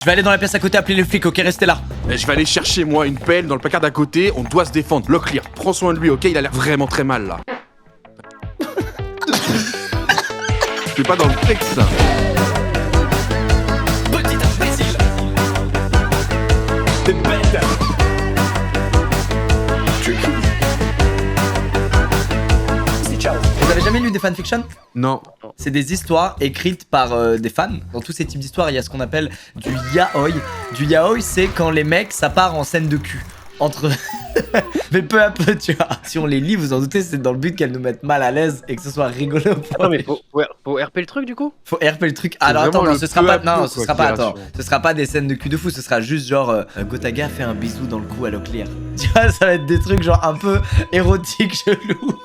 Je vais aller dans la pièce à côté appeler les flics, ok, restez là. Je vais aller chercher moi une pelle dans le placard d'à côté, on doit se défendre. Locklear, prends soin de lui, ok? Il a l'air vraiment très mal là. C'est pas dans le texte ça. Petit imbécile. T'es bête. Vous avez jamais lu des fanfictions? Non. C'est des histoires écrites par des fans. Dans tous ces types d'histoires, il y a ce qu'on appelle du yaoi. Du yaoi, c'est quand les mecs, ça part en scène de cul. Entre... Mais peu à peu, tu vois. Si on les lit, vous en doutez, c'est dans le but qu'elles nous mettent mal à l'aise et que ce soit rigolo. Non mais faut RP le truc du coup. Faut RP le truc. Alors attends, vraiment non, le ce sera peu pas. à peu, Non, quoi, ce sera qui pas. rassure. Attends, ce sera pas des scènes de cul de fou. Ce sera juste genre Gotaga fait un bisou dans le cou à Locklear. Tu vois, ça va être des trucs genre un peu érotiques, chelous.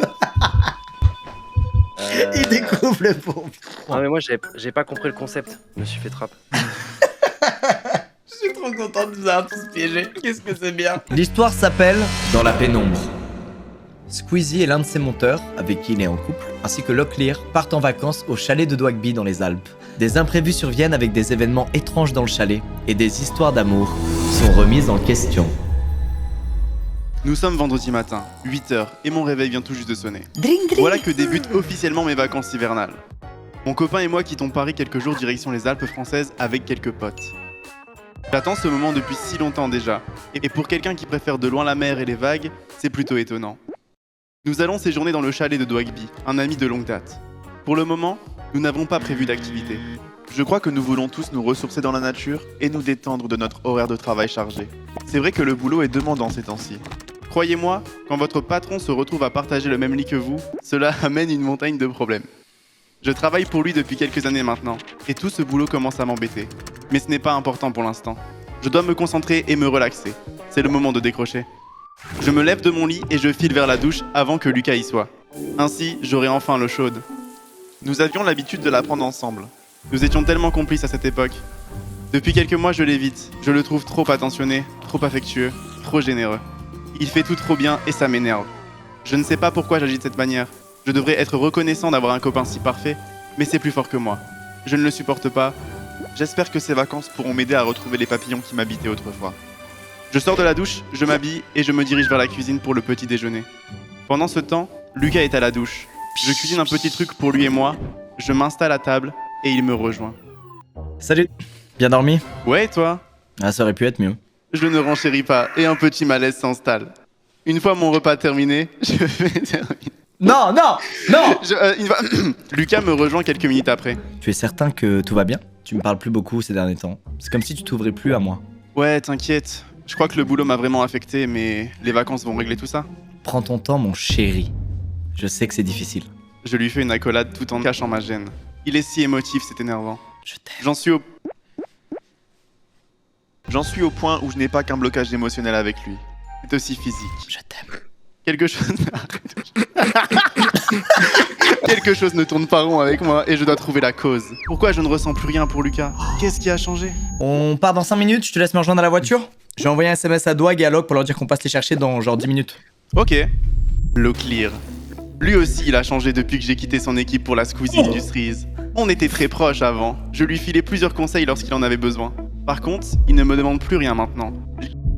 Il découvre le pauvre. Non mais moi j'ai pas compris le concept. Je me suis fait trap. Je suis trop content de nous avoir tous piégés. Qu'est-ce que c'est bien. L'histoire s'appelle Dans la pénombre. Squeezie et l'un de ses monteurs, avec qui il est en couple, ainsi que Locklear, partent en vacances au chalet de Dwagby dans les Alpes. Des imprévus surviennent avec des événements étranges dans le chalet, et des histoires d'amour sont remises en question. Nous sommes vendredi matin, 8h, et mon réveil vient tout juste de sonner. Voilà que débutent officiellement mes vacances hivernales. Mon copain et moi quittons Paris quelques jours direction les Alpes françaises avec quelques potes. J'attends ce moment depuis si longtemps déjà, et pour quelqu'un qui préfère de loin la mer et les vagues, c'est plutôt étonnant. Nous allons séjourner dans le chalet de Dwagby, un ami de longue date. Pour le moment, nous n'avons pas prévu d'activité. Je crois que nous voulons tous nous ressourcer dans la nature et nous détendre de notre horaire de travail chargé. C'est vrai que le boulot est demandant ces temps-ci. Croyez-moi, quand votre patron se retrouve à partager le même lit que vous, cela amène une montagne de problèmes. Je travaille pour lui depuis quelques années maintenant, et tout ce boulot commence à m'embêter. Mais ce n'est pas important pour l'instant. Je dois me concentrer et me relaxer. C'est le moment de décrocher. Je me lève de mon lit et je file vers la douche avant que Lucas y soit. Ainsi, j'aurai enfin l'eau chaude. Nous avions l'habitude de la prendre ensemble. Nous étions tellement complices à cette époque. Depuis quelques mois, je l'évite. Je le trouve trop attentionné, trop affectueux, trop généreux. Il fait tout trop bien et ça m'énerve. Je ne sais pas pourquoi j'agis de cette manière. Je devrais être reconnaissant d'avoir un copain si parfait, mais c'est plus fort que moi. Je ne le supporte pas. J'espère que ces vacances pourront m'aider à retrouver les papillons qui m'habitaient autrefois. Je sors de la douche, je m'habille et je me dirige vers la cuisine pour le petit déjeuner. Pendant ce temps, Lucas est à la douche. Je cuisine un petit truc pour lui et moi, je m'installe à table et il me rejoint. Salut. Bien dormi? Ouais, et toi? Ah, ça aurait pu être mieux. Je ne renchéris pas et un petit malaise s'installe. Une fois mon repas terminé, je vais terminer. Non, non, non. Lucas me rejoint quelques minutes après. Tu es certain que tout va bien? Tu me parles plus beaucoup ces derniers temps. C'est comme si tu t'ouvrais plus à moi. Ouais, t'inquiète. Je crois que le boulot m'a vraiment affecté, mais les vacances vont régler tout ça. Prends ton temps, mon chéri. Je sais que c'est difficile. Je lui fais une accolade tout en cachant ma gêne. Il est si émotif, c'est énervant. Je t'aime. J'en suis au point où je n'ai pas qu'un blocage émotionnel avec lui. C'est aussi physique. Je t'aime. Quelque chose... Quelque chose ne tourne pas rond avec moi et je dois trouver la cause. Pourquoi je ne ressens plus rien pour Lucas? Qu'est-ce qui a changé? On part dans 5 minutes, je te laisse me rejoindre à la voiture. J'ai envoyé un SMS à Dwag et à Locke pour leur dire qu'on passe les chercher dans genre 10 minutes. Ok. Locklear. Lui aussi, il a changé depuis que j'ai quitté son équipe pour la Squeezie Industries. On était très proches avant. Je lui filais plusieurs conseils lorsqu'il en avait besoin. Par contre, il ne me demande plus rien maintenant.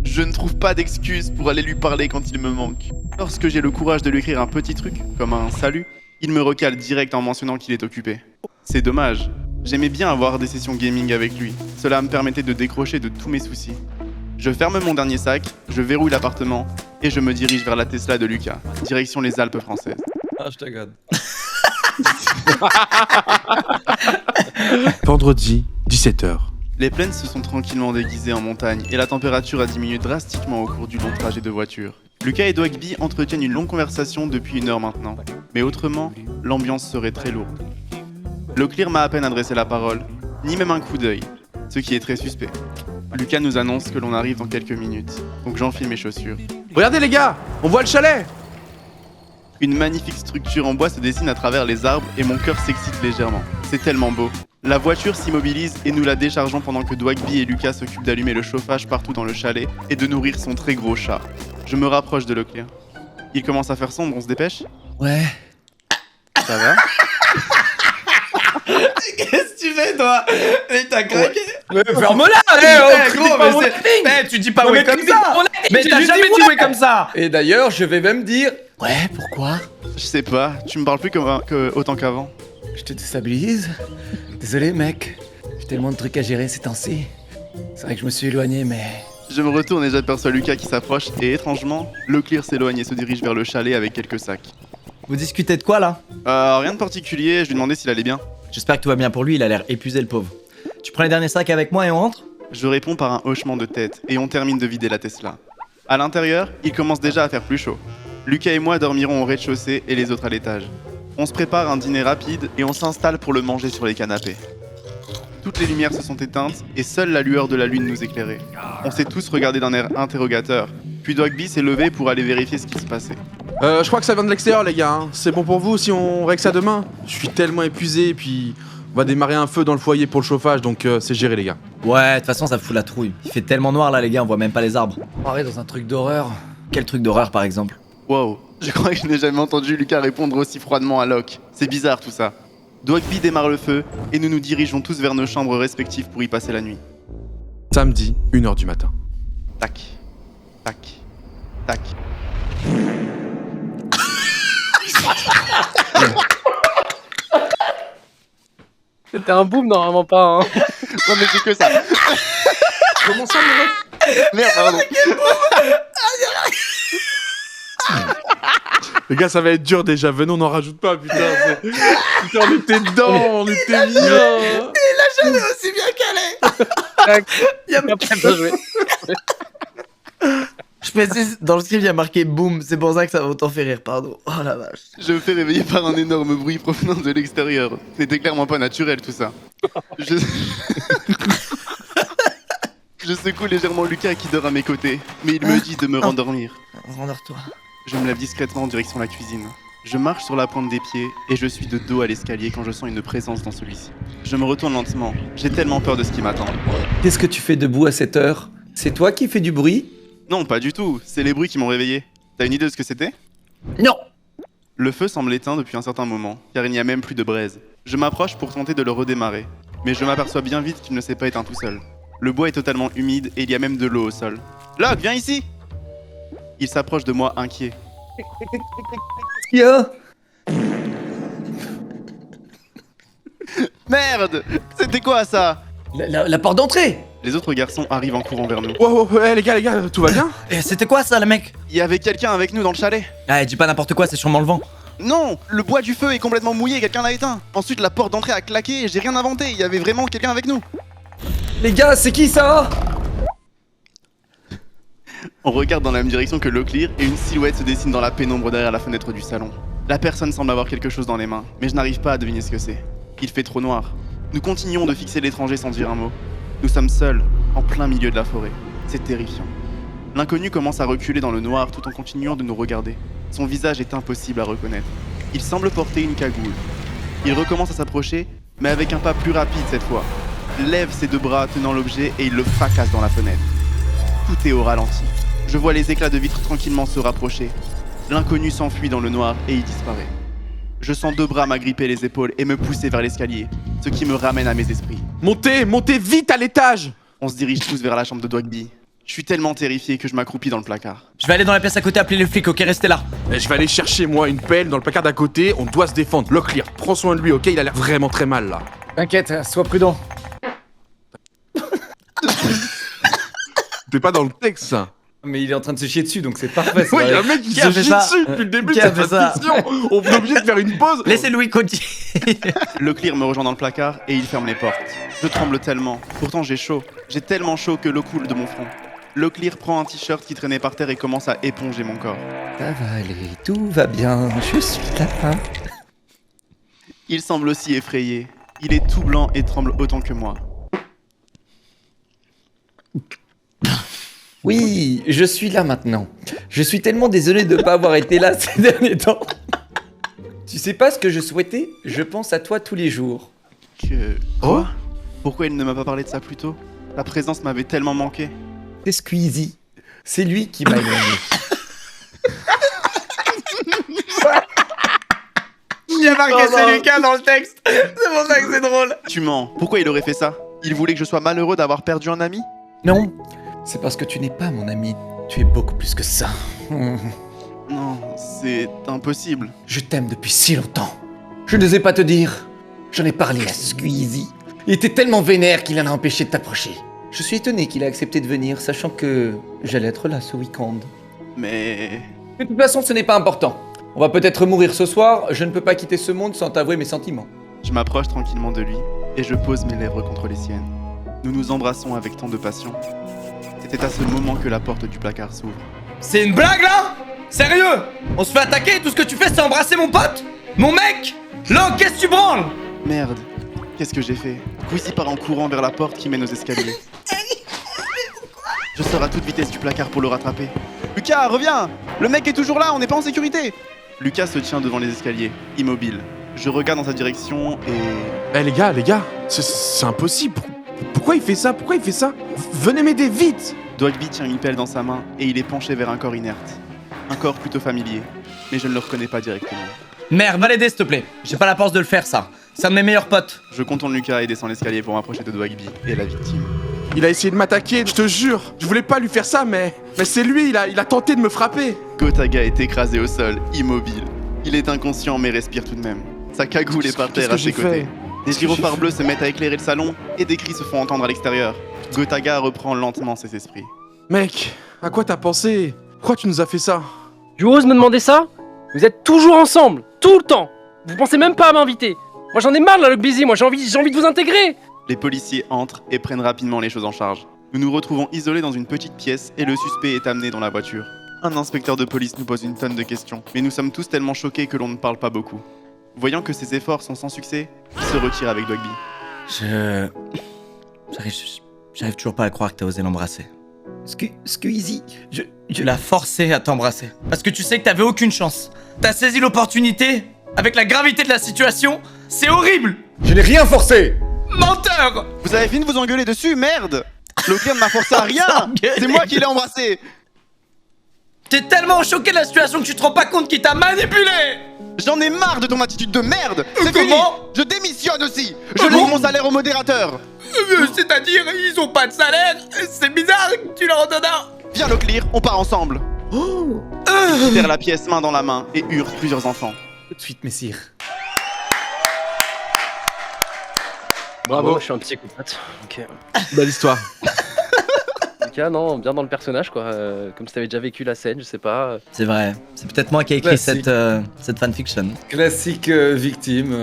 Je ne trouve pas d'excuses pour aller lui parler quand il me manque. Lorsque j'ai le courage de lui écrire un petit truc, comme un salut, il me recale direct en mentionnant qu'il est occupé. C'est dommage. J'aimais bien avoir des sessions gaming avec lui. Cela me permettait de décrocher de tous mes soucis. Je ferme mon dernier sac, je verrouille l'appartement et je me dirige vers la Tesla de Lucas, direction les Alpes françaises. Ah, je t'agrade. Vendredi, 17h. Les plaines se sont tranquillement déguisées en montagne et la température a diminué drastiquement au cours du long trajet de voiture. Lucas et Dwagby entretiennent une longue conversation depuis 1 heure maintenant. Mais autrement, l'ambiance serait très lourde. Locklear m'a à peine adressé la parole, ni même un coup d'œil, ce qui est très suspect. Lucas nous annonce que l'on arrive dans quelques minutes, donc j'enfile mes chaussures. Regardez les gars, on voit le chalet. Une magnifique structure en bois se dessine à travers les arbres et mon cœur s'excite légèrement. C'est tellement beau. La voiture s'immobilise et nous la déchargeons pendant que Dwagby et Lucas s'occupent d'allumer le chauffage partout dans le chalet et de nourrir son très gros chat. Je me rapproche de Locklear. Il commence à faire sombre, on se dépêche? Ouais. Ça va? Qu'est-ce que tu fais, toi? Mais t'as craqué? Mais ferme-la, tu dis pas ouais comme ça. Mais t'as jamais dit ouais comme ça. Et d'ailleurs, je vais même dire ouais, pourquoi? Je sais pas, tu me parles plus autant qu'avant. Je te déstabilise. Désolé, mec. J'ai tellement de trucs à gérer ces temps-ci. C'est vrai que je me suis éloigné, mais... Je me retourne et j'aperçois Lucas qui s'approche et étrangement, Leclerc s'éloigne et se dirige vers le chalet avec quelques sacs. Vous discutez de quoi, là? Rien de particulier, je lui demandais s'il allait bien. J'espère que tout va bien pour lui, il a l'air épuisé, le pauvre. Tu prends les derniers sacs avec moi et on rentre? Je réponds par un hochement de tête et on termine de vider la Tesla. À l'intérieur, il commence déjà à faire plus chaud. Lucas et moi dormirons au rez-de-chaussée et les autres à l'étage. On se prépare un dîner rapide et on s'installe pour le manger sur les canapés. Toutes les lumières se sont éteintes et seule la lueur de la lune nous éclairait. On s'est tous regardés d'un air interrogateur. Puis Dogby s'est levé pour aller vérifier ce qui se passait. Je crois que ça vient de l'extérieur, les gars. Hein. C'est bon pour vous si on règle ça demain? Je suis tellement épuisé, puis on va démarrer un feu dans le foyer pour le chauffage, donc c'est géré, les gars. Ouais, de toute façon, ça fout la trouille. Il fait tellement noir là, les gars, on voit même pas les arbres. On est dans un truc d'horreur. Quel truc d'horreur, par exemple? Wow, je crois que je n'ai jamais entendu Lucas répondre aussi froidement à Locke. C'est bizarre tout ça. Dogby démarre le feu et nous nous dirigeons tous vers nos chambres respectives pour y passer la nuit. Samedi, 1h du matin. Tac, tac, tac. C'était un boom, normalement pas, hein. Non mais c'est que ça. Comment ça, mon ref? Merde, pardon. Les gars, ça va être dur déjà. Venons, on n'en rajoute pas, putain. Putain, on était dedans, on était bien. Jamais aussi bien calé. Après, bien joué. Je précise, dans le script, il y a marqué boum, c'est pour ça que ça va autant faire rire, pardon. Oh la vache. Je me fais réveiller par un énorme bruit provenant de l'extérieur. Ce n'était clairement pas naturel tout ça. Je secoue légèrement Lucas qui dort à mes côtés, mais il me dit de me rendormir. Rendors-toi. Je me lève discrètement en direction de la cuisine. Je marche sur la pointe des pieds et je suis de dos à l'escalier quand je sens une présence dans celui-ci. Je me retourne lentement, j'ai tellement peur de ce qui m'attend. Qu'est-ce que tu fais debout à cette heure? C'est toi qui fais du bruit? Non, pas du tout, c'est les bruits qui m'ont réveillé. T'as une idée de ce que c'était? Non. Le feu semble éteint depuis un certain moment, car il n'y a même plus de braise. Je m'approche pour tenter de le redémarrer, mais je m'aperçois bien vite qu'il ne s'est pas éteint tout seul. Le bois est totalement humide et il y a même de l'eau au sol. Locke, viens ici! Il s'approche de moi inquiet. Qu'est-ce qu'il y a? Merde! C'était quoi ça? La porte d'entrée. Les autres garçons arrivent en courant vers nous. Wow, les gars, tout va bien? Et c'était quoi ça, le mec? Il y avait quelqu'un avec nous dans le chalet. Ah, dis pas n'importe quoi, c'est sûrement le vent. Non! Le bois du feu est complètement mouillé, quelqu'un l'a éteint. Ensuite, la porte d'entrée a claqué et j'ai rien inventé, il y avait vraiment quelqu'un avec nous. Les gars, c'est qui ça? On regarde dans la même direction que Leclerc et une silhouette se dessine dans la pénombre derrière la fenêtre du salon. La personne semble avoir quelque chose dans les mains, mais je n'arrive pas à deviner ce que c'est. Il fait trop noir. Nous continuons de fixer l'étranger sans dire un mot. Nous sommes seuls, en plein milieu de la forêt. C'est terrifiant. L'inconnu commence à reculer dans le noir tout en continuant de nous regarder. Son visage est impossible à reconnaître. Il semble porter une cagoule. Il recommence à s'approcher, mais avec un pas plus rapide cette fois. Lève ses deux bras tenant l'objet et il le fracasse dans la fenêtre. Tout est au ralenti. Je vois les éclats de vitre tranquillement se rapprocher. L'inconnu s'enfuit dans le noir et il disparaît. Je sens deux bras m'agripper les épaules et me pousser vers l'escalier, ce qui me ramène à mes esprits. Montez vite à l'étage! On se dirige tous vers la chambre de Dogby. Je suis tellement terrifié que je m'accroupis dans le placard. Je vais aller dans la pièce à côté appeler les flics, ok, restez là. Je vais aller chercher, moi, une pelle dans le placard d'à côté, on doit se défendre. Leclerc, prends soin de lui, ok? Il a l'air vraiment très mal, là. T'inquiète, sois prudent. T'es pas dans le texte, ça. Mais il est en train de se chier dessus, donc c'est parfait. Oui, il y a un mec qui se chie dessus depuis le début de cette transmission. On est obligé de faire une pause. Laissez Louis continuer. Leclerc me rejoint dans le placard et il ferme les portes. Je tremble tellement. Pourtant j'ai chaud. J'ai tellement chaud que l'eau coule de mon front. Leclerc prend un t-shirt qui traînait par terre et commence à éponger mon corps. Ça va aller, tout va bien, je suis là. Il semble aussi effrayé. Il est tout blanc et tremble autant que moi. Oui, je suis là maintenant. Je suis tellement désolé de ne pas avoir été là ces derniers temps. Tu sais pas ce que je souhaitais? Je pense à toi tous les jours. Quoi? Pourquoi il ne m'a pas parlé de ça plus tôt? Ta présence m'avait tellement manqué. C'est Squeezie. C'est lui qui m'a éloigné. Il y a marqué c'est Lucas dans le texte. C'est pour ça que c'est drôle. Tu mens. Pourquoi il aurait fait ça? Il voulait que je sois malheureux d'avoir perdu un ami? Non, c'est parce que tu n'es pas mon ami. Tu es beaucoup plus que ça. Non, c'est impossible. Je t'aime depuis si longtemps. Je n'osais pas te dire. J'en ai parlé à Squeezie. Il était tellement vénère qu'il en a empêché de t'approcher. Je suis étonné qu'il ait accepté de venir, sachant que j'allais être là ce week-end. Mais... De toute façon, ce n'est pas important. On va peut-être mourir ce soir, je ne peux pas quitter ce monde sans t'avouer mes sentiments. Je m'approche tranquillement de lui et je pose mes lèvres contre les siennes. Nous nous embrassons avec tant de passion. C'était à ce moment que la porte du placard s'ouvre. C'est une blague là? Sérieux? On se fait attaquer et tout ce que tu fais c'est embrasser mon pote? Mon mec? Locke, qu'est-ce que tu branles? Merde, qu'est-ce que j'ai fait? Squeezie part en courant vers la porte qui mène aux escaliers. Je sors à toute vitesse du placard pour le rattraper. Lucas, reviens! Le mec est toujours là, on n'est pas en sécurité! Lucas se tient devant les escaliers, immobile. Je regarde dans sa direction et... Eh les gars, c'est impossible. Pourquoi il fait ça? Pourquoi il fait ça? Venez m'aider, vite! Dwagby tient une pelle dans sa main et il est penché vers un corps inerte. Un corps plutôt familier, mais je ne le reconnais pas directement. Merde, va l'aider s'il te plaît. J'ai pas la force de le faire ça. C'est un de mes meilleurs potes. Je contourne Lucas et descends l'escalier pour m'approcher de Dwagby et la victime. Il a essayé de m'attaquer, je te jure. Je voulais pas lui faire ça, mais c'est lui, il a tenté de me frapper. Gotaga est écrasé au sol, immobile. Il est inconscient mais respire tout de même. Sa cagoule est par terre à ses côtés. Des gyrophares bleus se mettent à éclairer le salon et des cris se font entendre à l'extérieur. Gotaga reprend lentement ses esprits. Mec, à quoi t'as pensé? Pourquoi tu nous as fait ça? Tu oses me demander ça? Vous êtes toujours ensemble, tout le temps. Vous pensez même pas à m'inviter. Moi j'en ai marre de la Locke Busy, moi j'ai envie de vous intégrer. Les policiers entrent et prennent rapidement les choses en charge. Nous nous retrouvons isolés dans une petite pièce et le suspect est amené dans la voiture. Un inspecteur de police nous pose une tonne de questions, mais nous sommes tous tellement choqués que l'on ne parle pas beaucoup. Voyant que ses efforts sont sans succès, il se retire avec Dwagby. J'arrive toujours pas à croire que t'as osé l'embrasser. Squeezie, Tu l'as forcé à t'embrasser. Parce que tu sais que t'avais aucune chance. T'as saisi l'opportunité. Avec la gravité de la situation, c'est horrible. je n'ai rien forcé. Menteur. Vous avez fini de vous engueuler dessus, merde! L'Oclair ne m'a forcé à rien! C'est moi qui l'ai embrassé! T'es tellement choqué de la situation que tu te rends pas compte qu'il t'a manipulé. J'en ai marre de ton attitude de merde! C'est fini! Comment? Je démissionne aussi! Je Ah lève bon mon salaire au modérateur! C'est-à-dire, ils ont pas de salaire. C'est bizarre que tu leur en donnes un. Viens Leclerc, on part ensemble! Il quitte la pièce main dans la main et hurle plusieurs enfants. Tout de suite, messire. Bravo, je suis un psychopathe. Ok. Belle histoire. En tout cas, non, bien dans le personnage quoi. Comme si t'avais déjà vécu la scène, je sais pas. C'est vrai. C'est peut-être moi qui ai écrit Classique. cette fanfiction. Classique victime.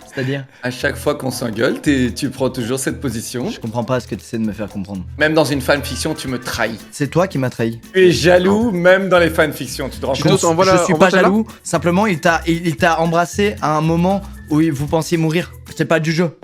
C'est-à-dire, À chaque fois qu'on s'engueule, tu prends toujours cette position. je comprends pas ce que tu essaies de me faire comprendre. Même dans une fanfiction, tu me trahis. C'est toi qui m'as trahi. Tu es jaloux, même dans les fanfictions, tu te rends Chico, compte? envoie la- Je suis envoie pas celle-là. jaloux. Simplement, il t'a embrassé à un moment où vous pensiez mourir. C'est pas du jeu.